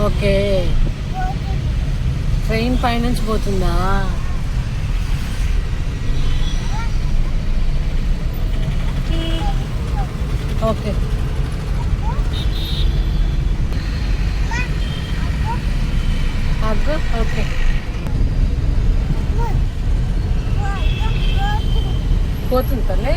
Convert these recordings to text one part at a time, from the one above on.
Okay. Train పైనుంచి పోతుందా? Okay. అగ్గో. Okay. పోతుంది తల్లి.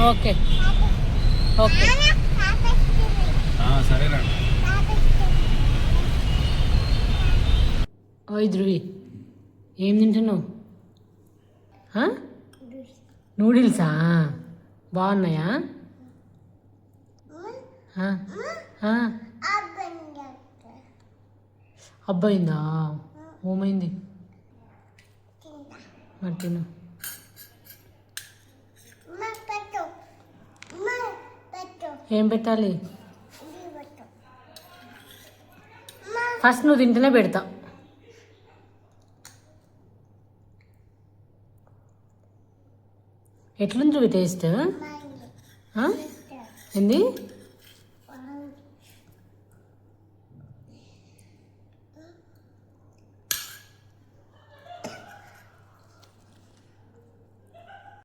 ఓకే. ఓకే. సరేనా? ఓయ్ ధ్రువి, ఏం తింటున్నావు? నూడిల్సా? బాగున్నాయా? అబ్బాయిందా? ఏమైంది? మరి తిను. ఏం పెట్టాలి? ఫస్ట్ నువ్వు తింటేనే పెడతా. ఎట్లుంది టేస్ట్? ఏంది?